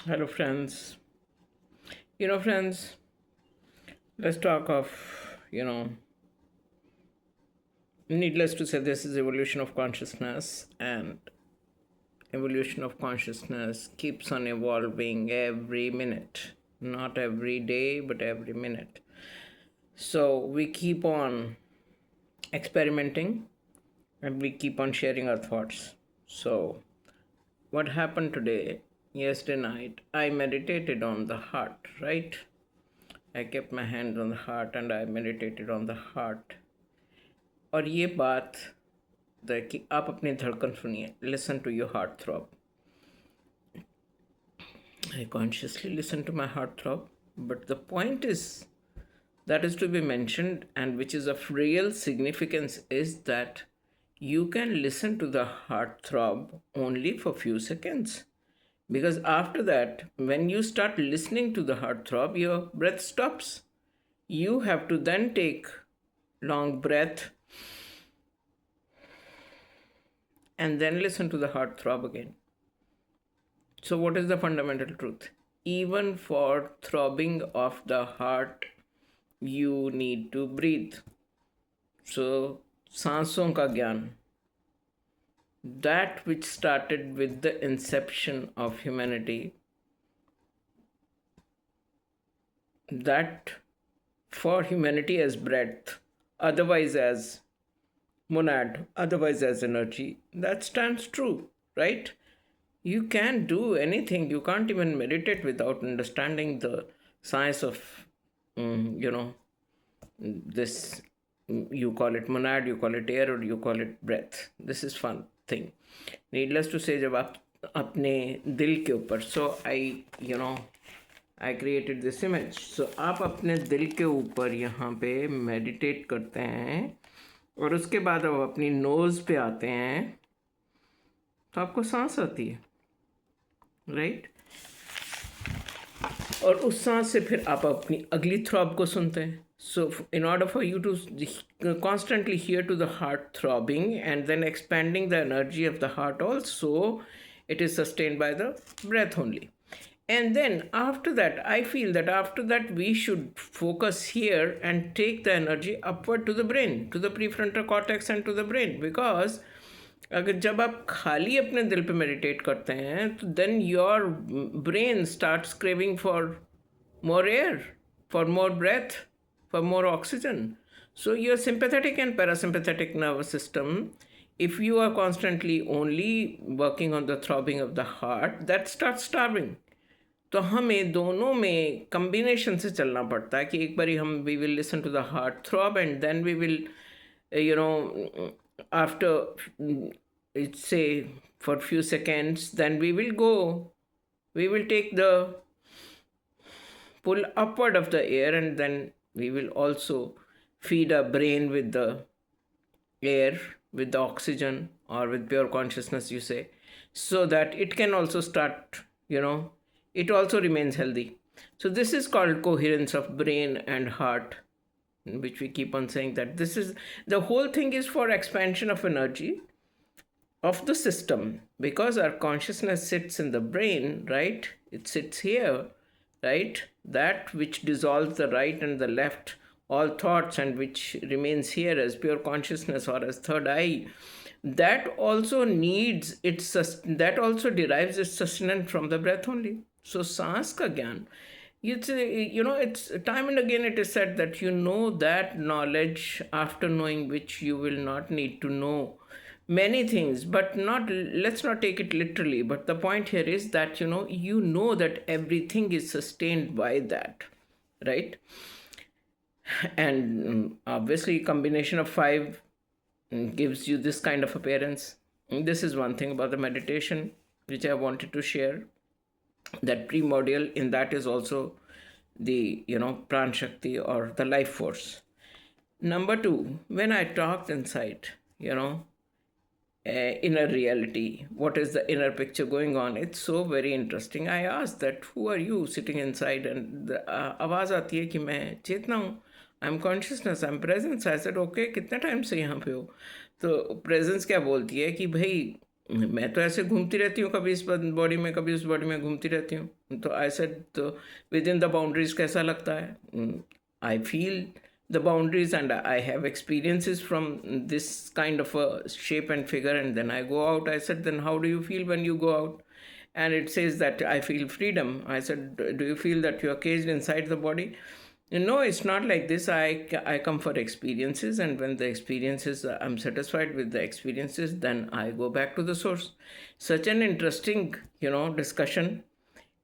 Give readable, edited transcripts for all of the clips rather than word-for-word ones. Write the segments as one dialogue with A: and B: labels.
A: Hello, friends. Friends, let's talk of, you know, needless to say, this is evolution of consciousness, and evolution of consciousness keeps on evolving every minute, not every day, but every minute. So we keep on experimenting and we keep on sharing our thoughts. So, what happened today? Yesterday night, I meditated on the heart, right? I kept my hand on the heart and I meditated on the heart. और ये बात कि आप अपनी धड़कन सुनिए. Listen to your heart throb. I consciously listen to my heart throb, but the point is that is to be mentioned and which is of real significance is that you can listen to the heart throb only for few seconds, because after that, when you start listening to the heart throb, your breath stops. You have to then take long breath and then listen to the heart throb again. So, what is the fundamental truth? Even for throbbing of the heart, you need to breathe. So, सांसों का ज्ञान, that which started with the inception of humanity, that for humanity as breath, otherwise as monad, otherwise as energy, that stands true, right? You can't do anything. You can't even meditate without understanding the science of, this. You call it monad, you call it air, or you call it breath. This is fun thing. Needless to say, जब आप अपने दिल के ऊपर, so I created this image. So आप अपने दिल के ऊपर यहाँ पे meditate करते हैं और उसके बाद आप अपनी नोज़ पे आते हैं तो आपको सांस आती है, राइट? और उस सांस से फिर आप अपनी अगली थ्रॉब को सुनते हैं. So in order for you to constantly hear to the heart throbbing and then expanding the energy of the heart also, it is sustained by the breath only. And then after that, I feel that after that we should focus here and take the energy upward to the brain, to the prefrontal cortex and to the brain, because अगर जब आप खाली अपने दिल पे meditate करते हैं तो then your brain starts craving for more air, for more breath, for more oxygen. So, your sympathetic and parasympathetic nervous system, if you are constantly only working on the throbbing of the heart, that starts starving. तो हमें दोनों में combination से चलना पड़ता है कि एक बारी हम we will listen to the heart throb and then we will after say for few seconds, then we will take the pull upward of the air, and then we will also feed our brain with the air, with the oxygen, or with pure consciousness, you say, so that it can also start, it also remains healthy. So, this is called coherence of brain and heart, which we keep on saying that this is the whole thing is for expansion of energy of the system, because our consciousness sits in the brain, right? It sits here, right? That which dissolves the right and the left, all thoughts, and which remains here as pure consciousness or as third eye, that also needs its, that also derives its sustenance from the breath only. So, सांस का ज्ञान, it's time and again it is said that that knowledge after knowing which you will not need to know many things, but not, let's not take it literally, but the point here is that that everything is sustained by that, right? And obviously combination of five gives you this kind of appearance. This is one thing about the meditation which I wanted to share, that primordial in that is also the pran shakti or the life force. Number two, when I talked inside, inner reality, what is the inner picture going on, it's so very interesting. I asked that who are you sitting inside, and the आवाज़ आती है कि मैं चेतना हूँ, I am consciousness, I am presence. I said okay, कितने time से यहाँ पे हो? तो प्रेजेंस क्या बोलती है कि भाई मैं तो ऐसे घूमती रहती हूँ, कभी इस बॉडी में कभी उस बॉडी में घूमती रहती हूँ। तो आई सेड, तो विद इन द बाउंड्रीज कैसा लगता है? I feel the boundaries, and I have experiences from this kind of a shape and figure, and then I go out. I said, then how do you feel when you go out? And it says that I feel freedom. I said, do you feel that you are caged inside the body? No, it's not like this. I come for experiences, and when the experiences, I'm satisfied with the experiences, then I go back to the source. Such an interesting, discussion.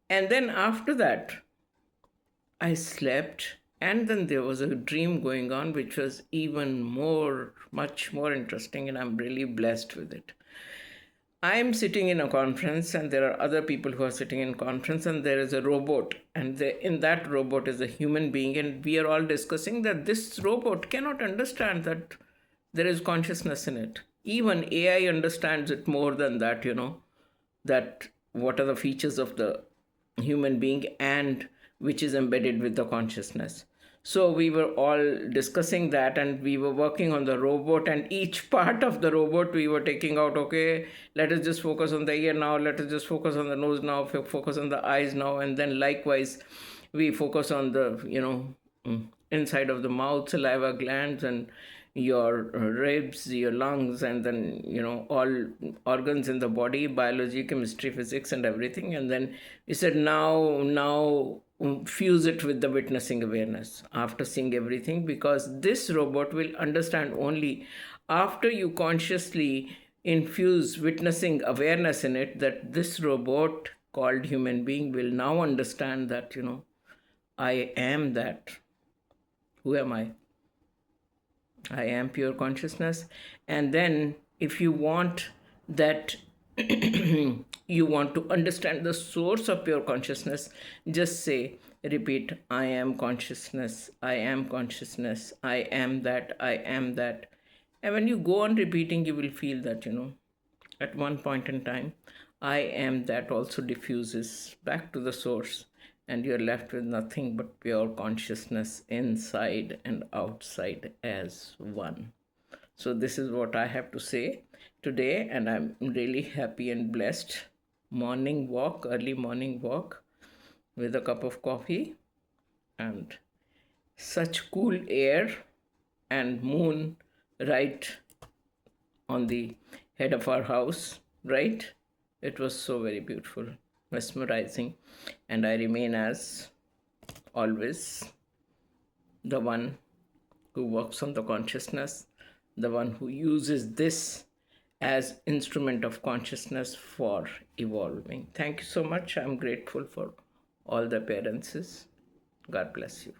A: And then after that, I slept, and then there was a dream going on, which was even more, much more interesting, and I'm really blessed with it. I'm sitting in a conference, and there are other people who are sitting in conference, and there is a robot, and in that robot is a human being, and we are all discussing that this robot cannot understand that there is consciousness in it. Even AI understands it more than that, that what are the features of the human being and which is embedded with the consciousness. So we were all discussing that, and we were working on the robot, and each part of the robot we were taking out. Okay, let us just focus on the ear now, let us just focus on the nose now, focus on the eyes now, and then likewise we focus on the inside of the mouth, saliva glands, and your ribs, your lungs, and then all organs in the body, biology, chemistry, physics, and everything. And then we said, now fuse it with the witnessing awareness after seeing everything, because this robot will understand only after you consciously infuse witnessing awareness in it, that this robot called human being will now understand that I am that. Who am I am pure consciousness. And then if you want that you want to understand the source of pure consciousness, just say, repeat, I am consciousness, I am consciousness, I am that, I am that. And when you go on repeating, you will feel that at one point in time, I am that also diffuses back to the source, and you're left with nothing but pure consciousness inside and outside as one. So, this is what I have to say today, and I'm really happy and blessed. Morning walk, early morning walk with a cup of coffee, and such cool air and moon right on the head of our house, right? It was so very beautiful, mesmerizing, and I remain, as always, the one who works on the consciousness, the one who uses this as instrument of consciousness for evolving. Thank you so much. I'm grateful for all the appearances. God bless you.